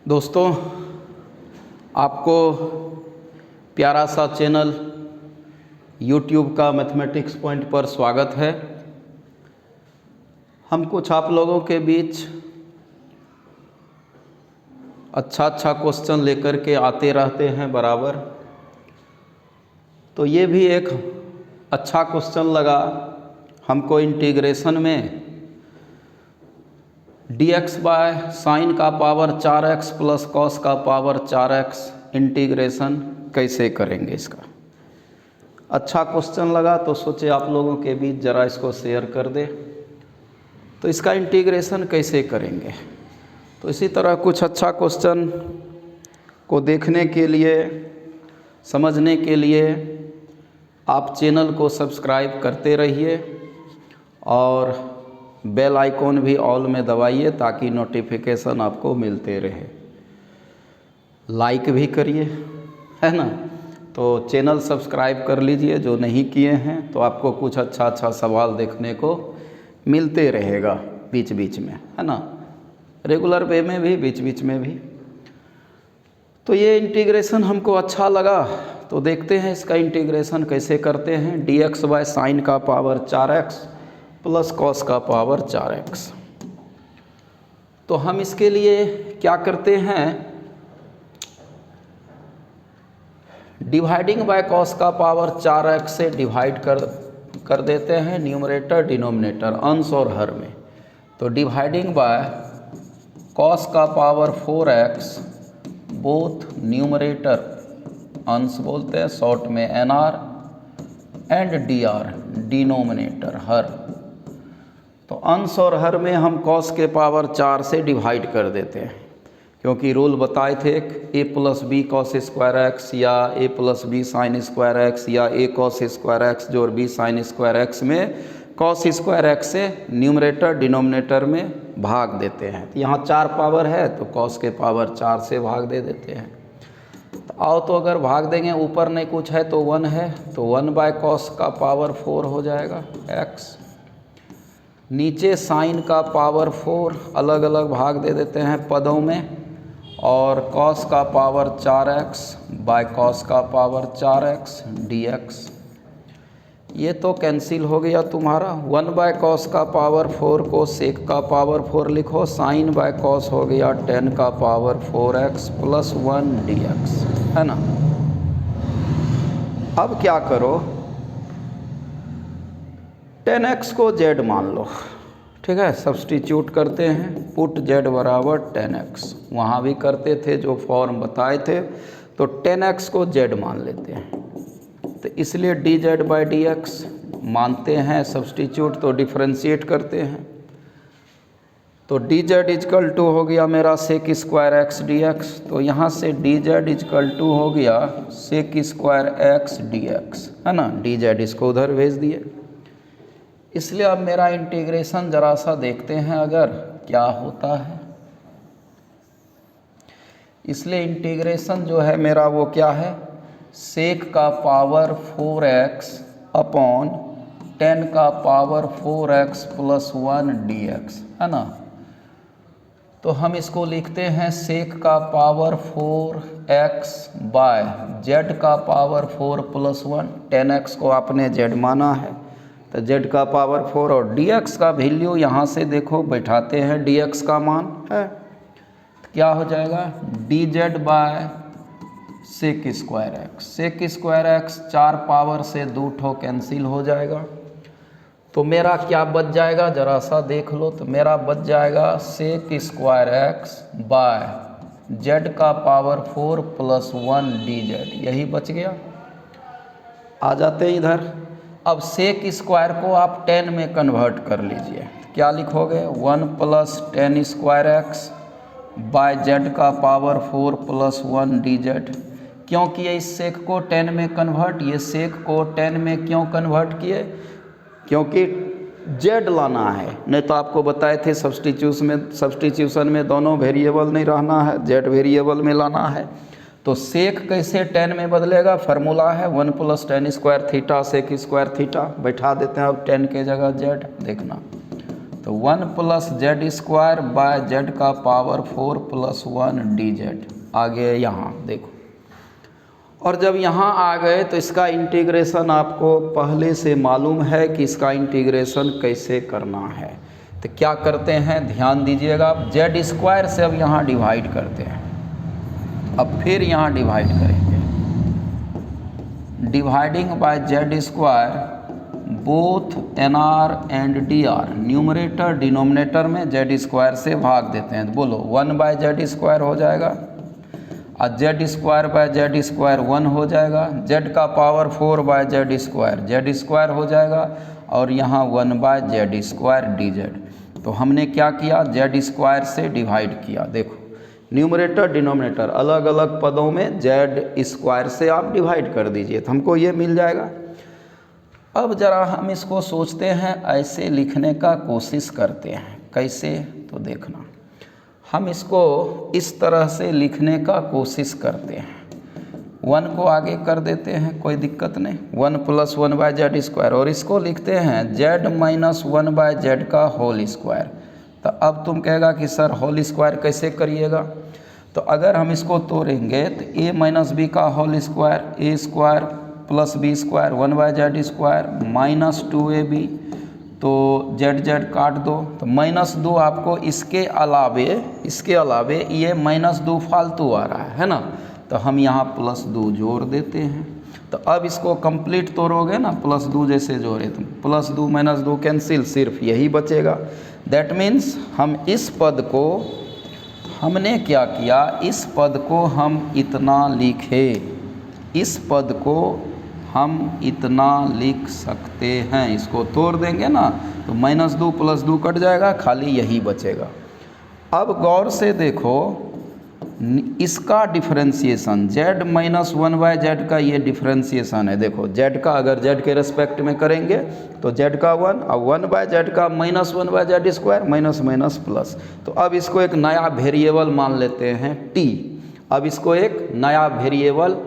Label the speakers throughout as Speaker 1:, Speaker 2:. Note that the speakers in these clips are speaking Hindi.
Speaker 1: दोस्तों, आपको प्यारा सा चैनल YouTube का मैथमेटिक्स पॉइंट पर स्वागत है। हम कुछ आप लोगों के बीच अच्छा क्वेश्चन लेकर के आते रहते हैं बराबर। तो ये भी एक अच्छा क्वेश्चन लगा हमको। इंटीग्रेशन में dx बाय साइन का पावर 4x प्लस कॉस का पावर 4x इंटीग्रेशन कैसे करेंगे, इसका अच्छा क्वेश्चन लगा तो सोचे आप लोगों के बीच ज़रा इसको शेयर कर दे। तो इसका इंटीग्रेशन कैसे करेंगे, तो इसी तरह कुछ अच्छा क्वेश्चन को देखने के लिए, समझने के लिए आप चैनल को सब्सक्राइब करते रहिए और बेल आइकॉन भी ऑल में दबाइए ताकि नोटिफिकेशन आपको मिलते रहे। लाइक भी करिए, है ना। तो चैनल सब्सक्राइब कर लीजिए जो नहीं किए हैं, तो आपको कुछ अच्छा सवाल देखने को मिलते रहेगा बीच बीच में, है ना। रेगुलर वे में भी, बीच बीच में भी। तो ये इंटीग्रेशन हमको अच्छा लगा तो देखते हैं इसका इंटीग्रेशन कैसे करते हैं। dx बाय साइन का पावर 4x प्लस कॉस का पावर 4x। तो हम इसके लिए क्या करते हैं, डिवाइडिंग बाय कॉस का पावर 4x से डिवाइड कर देते हैं न्यूमरेटर डिनोमिनेटर, अंश और हर में। तो डिवाइडिंग बाय कॉस का पावर 4x बोथ न्यूमरेटर, अंश बोलते हैं शॉर्ट में nr, एंड dr डिनोमिनेटर हर। तो अंश और हर में हम कॉस के पावर 4 से डिवाइड कर देते हैं, क्योंकि रूल बताए थे a plus B cos square X या a plus B sine square X या a कॉस स्क्वायर एक्स जोड़ b साइन स्क्वायर एक्स में कॉस स्क्वायर एक्स से न्यूमरेटर डिनोमिनेटर में भाग देते हैं। तो यहाँ 4 पावर है तो कॉस के पावर 4 से भाग दे देते हैं। तो आओ तो अगर भाग देंगे, ऊपर नहीं कुछ है तो 1 है, तो 1 बाय कॉस का पावर 4 हो जाएगा x। नीचे साइन का पावर 4 अलग अलग भाग दे देते हैं पदों में, और कॉस का पावर 4x बाय कॉस का पावर 4x dx। ये तो कैंसिल हो गया तुम्हारा। 1 बाय कॉस का पावर 4 को सेक का पावर 4 लिखो, साइन बाय कॉस हो गया 10 का पावर 4x प्लस 1 dx, है ना। अब क्या करो, 10x को z मान लो, ठीक है। सब्स्टिट्यूट करते हैं, पुट z बराबर 10x। वहाँ भी करते थे जो फॉर्म बताए थे, तो 10x को z मान लेते हैं। तो इसलिए dz बाई dx मानते हैं सब्स्टिट्यूट, तो डिफ्रेंशिएट करते हैं। तो dz इजकल टू हो गया मेरा सेक स्क्वायर x dx। तो यहाँ से dz इजकल टू हो गया सेक स्क्वायर x dx, है ना। dz इसको उधर भेज दिए। इसलिए अब मेरा इंटीग्रेशन जरा सा देखते हैं अगर क्या होता है। इसलिए इंटीग्रेशन जो है मेरा वो क्या है, सेक का पावर 4x अपॉन 10 का पावर 4x प्लस 1 dx, है ना। तो हम इसको लिखते हैं सेक का पावर 4x बाय z का पावर 4 प्लस 1। 10x को आपने z माना है तो z का पावर 4, और dx का वैल्यू यहाँ से देखो बैठाते हैं, dx का मान है तो क्या हो जाएगा dz by sec square X. Sec square X 4 power से 2 ठो कैंसिल हो जाएगा। तो मेरा क्या बच जाएगा जरा सा देख लो। तो मेरा बच जाएगा sec square X by z का पावर 4 प्लस 1 dz, यही बच गया। आ जाते हैं इधर। अब सेक स्क्वायर को आप 10 में कन्वर्ट कर लीजिए, क्या लिखोगे 1 plus 10 square X by Z का पावर 4 प्लस 1 dz। क्योंकि ये इस सेक को 10 में कन्वर्ट, ये सेक को 10 में क्यों कन्वर्ट किए, क्योंकि जेड लाना है। नहीं तो आपको बताए थे सब्स्टिट्यूशन में दोनों वेरिएबल नहीं रहना है, जेड वेरिएबल में लाना है। तो सेक कैसे 10 में बदलेगा, फार्मूला है 1 plus 10 square theta sec square theta. बैठा देते हैं अब 10 के जगह जेड, देखना। तो 1 plus Z square by Z का पावर 4 प्लस 1 डी जेड आ गए यहाँ देखो। और जब यहाँ आ गए तो इसका इंटीग्रेशन आपको पहले से मालूम है कि इसका इंटीग्रेशन कैसे करना है। तो क्या करते हैं ध्यान दीजिएगा, आप जेड स्क्वायर से अब यहाँ डिवाइड करते हैं, अब फिर यहाँ डिवाइड करेंगे, dividing by Z square both N R and D R, numerator denominator में जेड स्क्वायर से भाग देते हैं। बोलो 1 बाय जेड स्क्वायर हो जाएगा और Z square by Z square 1 हो जाएगा, जेड का पावर 4 बाय जेड स्क्वायर हो जाएगा और यहाँ 1 by Z square D Z. तो हमने क्या किया, जेड स्क्वायर से डिवाइड किया। देखो न्यूमरेटर डिनोमिनेटर अलग अलग पदों में जेड स्क्वायर से आप डिवाइड कर दीजिए तो हमको ये मिल जाएगा। अब ज़रा हम इसको सोचते हैं, ऐसे लिखने का कोशिश करते हैं। कैसे, तो देखना, हम इसको इस तरह से लिखने का कोशिश करते हैं। 1 को आगे कर देते हैं, कोई दिक्कत नहीं, 1 प्लस 1 बाय जेड स्क्वायर, और इसको लिखते हैं जेड माइनस 1 बाय जेड का होल स्क्वायर। तो अब तुम कहेगा कि सर होल स्क्वायर कैसे करिएगा, तो अगर हम इसको तोड़ेंगे तो a माइनस बी का whole square, A square plus B square 1 by Z square minus 2ab, तो जेड जेड काट दो तो -2 आपको इसके अलावे ये -2 फालतू आ रहा है ना, तो हम यहाँ +2 जोड़ देते हैं। तो अब इसको कंप्लीट तोड़ोगे ना, +2 जैसे जोड़े तो +2 -2 कैंसिल, सिर्फ यही बचेगा। दैट मीन्स हम इस पद को, हमने क्या किया, इस पद को हम इतना लिखे, इस पद को हम इतना लिख सकते हैं। इसको तोड़ देंगे ना तो -2 + 2 कट जाएगा, खाली यही बचेगा। अब गौर से देखो इसका differentiation, z minus 1 by Z का ये डिफरेंशिएशन है। देखो z का अगर z के रेस्पेक्ट में करेंगे तो z का 1 और 1 बाय जेड का -1 by Z square minus minus plus. तो अब इसको एक नया वेरिएबल मान लेते हैं t, अब इसको एक नया वेरिएबल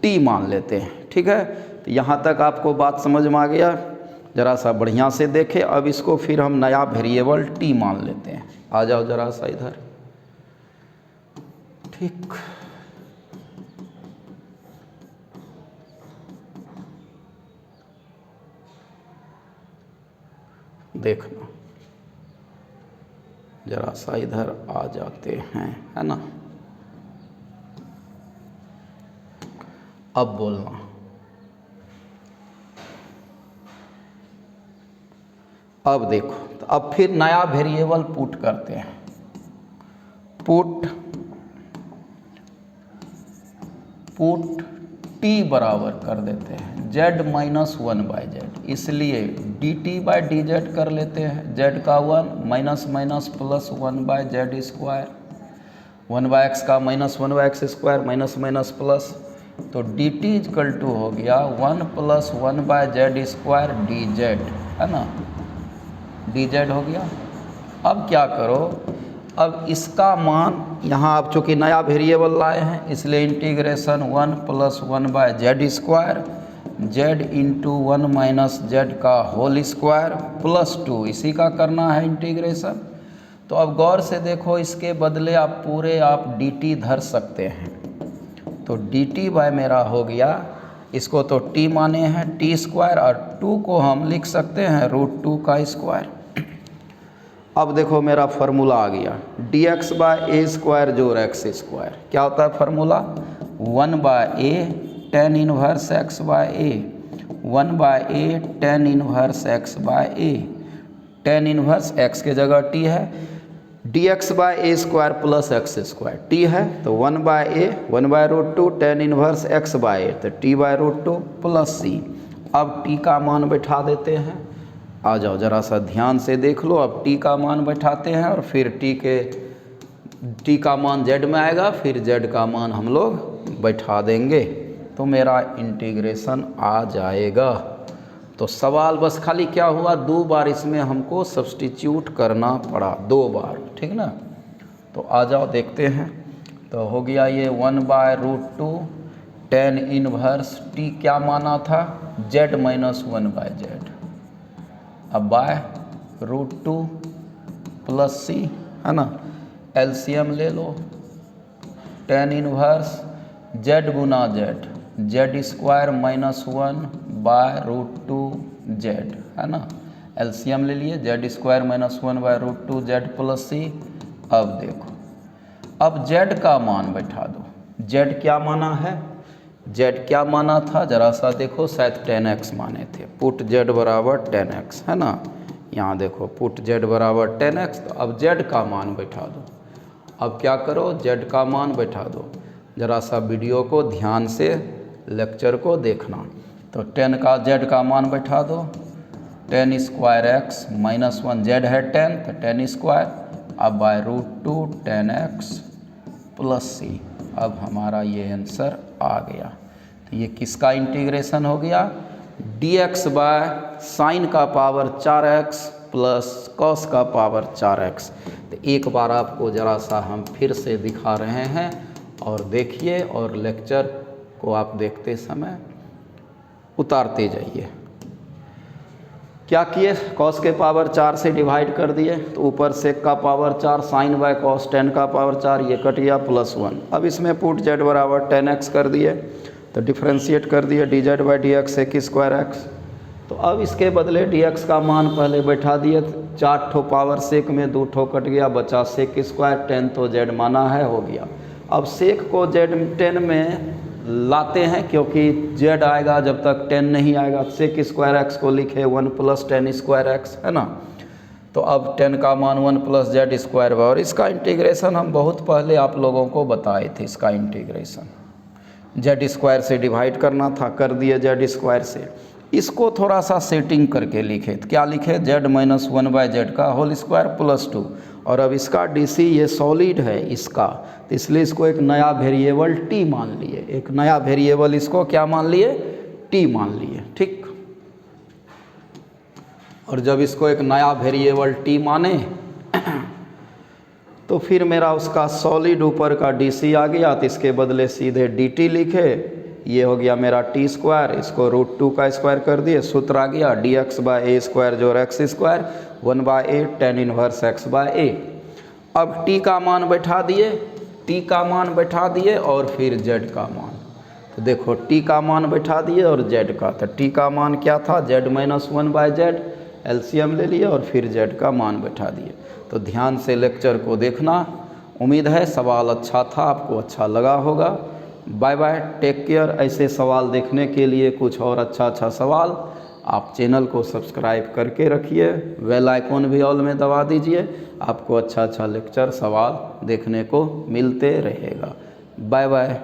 Speaker 1: t मान लेते हैं, ठीक है। तो यहाँ तक आपको बात समझ में आ गया, ज़रा सा बढ़िया से देखें। अब इसको फिर हम नया वेरिएबल t मान लेते हैं। आ जाओ ज़रा सा इधर, ठीक। देखना ज़रा सा इधर आ जाते हैं, है ना। अब बोलना, अब देखो, तो अब फिर नया वेरिएबल पुट करते हैं, पुट t बराबर कर देते हैं z माइनस 1 बाय जेड, इसलिए dt बाय डी जेड कर लेते हैं, z का 1 minus minus plus 1 by Z square, 1 by X का -1 by X square minus minus plus, तो dt इक्वल टू हो गया 1 plus 1 by Z square D Z, है ना, डी जेड हो गया। अब क्या करो, अब इसका मान यहाँ आप चूँकि नया वेरिएबल लाए हैं इसलिए integration 1 plus 1 by Z square Z into 1 minus Z का होल स्क्वायर प्लस 2, इसी का करना है इंटीग्रेशन। तो अब गौर से देखो, इसके बदले आप पूरे dt धर सकते हैं, तो dt बाय मेरा हो गया, इसको तो t माने हैं t स्क्वायर, और 2 को हम लिख सकते हैं √2 का स्क्वायर। अब देखो मेरा फार्मूला आ गया, dx बाय ए स्क्वायर जोड़ एक्स स्क्वायर, क्या होता है formula, 1 by A tan inverse x by A, 1 by A tan inverse x by A, tan inverse x के जगह t है, dx by A square plus X square t है, तो 1 by A 1 by √2 tan inverse x by A, तो t बाय √2 प्लस c। अब t का मान बैठा देते हैं, आ जाओ ज़रा सा ध्यान से देख लो। अब t का मान बैठाते हैं और फिर t का मान z में आएगा, फिर z का मान हम लोग बैठा देंगे, तो मेरा इंटीग्रेशन आ जाएगा। तो सवाल बस खाली क्या हुआ, 2 बार इसमें हमको सब्स्टिट्यूट करना पड़ा, 2 बार, ठीक ना। तो आ जाओ देखते हैं, तो हो गया ये 1 बाय √2 tan इनवर्स t क्या माना था, z माइनस 1 बाय जेड, अब बाय √2 प्लस सी, है ना। एलसीएम ले लो, टेन इनवर्स जेड गुना Z, Z square minus 1 by root 2 Z, है ना। एलसीएम ले लिए, Z square minus 1 by root 2 Z plus C. अब देखो, अब जेड का मान बैठा दो। जेड क्या माना है, जेड क्या माना था जरा सा देखो, शायद 10x माने थे। पुट जेड बराबर 10x, है ना। यहाँ देखो पुट जेड बराबर 10x, तो अब जेड का मान बैठा दो। अब क्या करो, जेड का मान बैठा दो। जरा सा वीडियो को ध्यान से, लेक्चर को देखना। तो 10 का जेड का मान बैठा दो, 10 स्क्वायर एक्स माइनस 1, जेड है 10 तो 10 स्क्वायर, अब bye root 2 10x plus C. अब हमारा ये आंसर आ गया। तो ये किसका इंटीग्रेशन हो गया, dx बाय साइन का पावर 4x प्लस कॉस का पावर 4x। तो एक बार आपको ज़रा सा हम फिर से दिखा रहे हैं और देखिए, और लेक्चर को आप देखते समय उतारते जाइए। क्या किए, कॉस के पावर 4 से डिवाइड कर दिए, तो ऊपर सेक का पावर 4 साइन बाय कॉस 10 का पावर 4, ये कट गया प्लस 1। अब इसमें पुट जेड बराबर 10x कर दिए, तो डिफ्रेंशिएट कर दिए D Z by D X sec square X. तो अब इसके बदले dx का मान पहले बैठा दिए, 4 ठो पावर सेक में 2 ठो कट गया, बचा सेक स्क्वायर, 10 तो जेड माना है, हो गया। अब सेक को जेड 10 में लाते हैं, क्योंकि जेड आएगा जब तक 10 नहीं आएगा। सेक स्क्वायर एक्स को लिखे 1 प्लस 10 स्क्वायर एक्स, है ना। तो अब 10 का मान 1 प्लस जेड स्क्वायर, और इसका इंटीग्रेशन हम बहुत पहले आप लोगों को बताए थे। इसका इंटीग्रेशन जेड स्क्वायर से डिवाइड करना था, कर दिए जेड स्क्वायर से। इसको थोड़ा सा सेटिंग करके लिखे, तो क्या लिखे, जेड माइनस 1 बाय जेड का होल स्क्वायर प्लस 2। और अब इसका डीसी ये सॉलिड है इसका, तो इसलिए इसको एक नया वेरिएबल टी मान लिए। एक नया वेरिएबल इसको क्या मान लिए, टी मान लिए, ठीक। और जब इसको एक नया वेरिएबल टी माने तो फिर मेरा उसका सॉलिड ऊपर का डीसी आ गया, तो इसके बदले सीधे dt लिखे। ये हो गया मेरा टी स्क्वायर, इसको रूट 2 का स्क्वायर कर दिए, सूत्र आ गया dx बाय ए स्क्वायर जोड़ X square 1 by A tan inverse x by ए। अब t का मान बैठा दिए, t का मान बैठा दिए और फिर z का मान। तो देखो t का मान बैठा दिए और z का, तो t का मान क्या था, z minus 1 by Z, LCM ले लिए और फिर z का मान बैठा दिए। तो ध्यान से लेक्चर को देखना। उम्मीद है सवाल अच्छा था, आपको अच्छा लगा होगा। Bye bye, take care. ऐसे सवाल देखने के लिए, कुछ और अच्छा सवाल, आप चैनल को सब्सक्राइब करके रखिए, बेल आइकॉन भी ऑल में दबा दीजिए। आपको अच्छा लेक्चर सवाल देखने को मिलते रहेगा। Bye bye.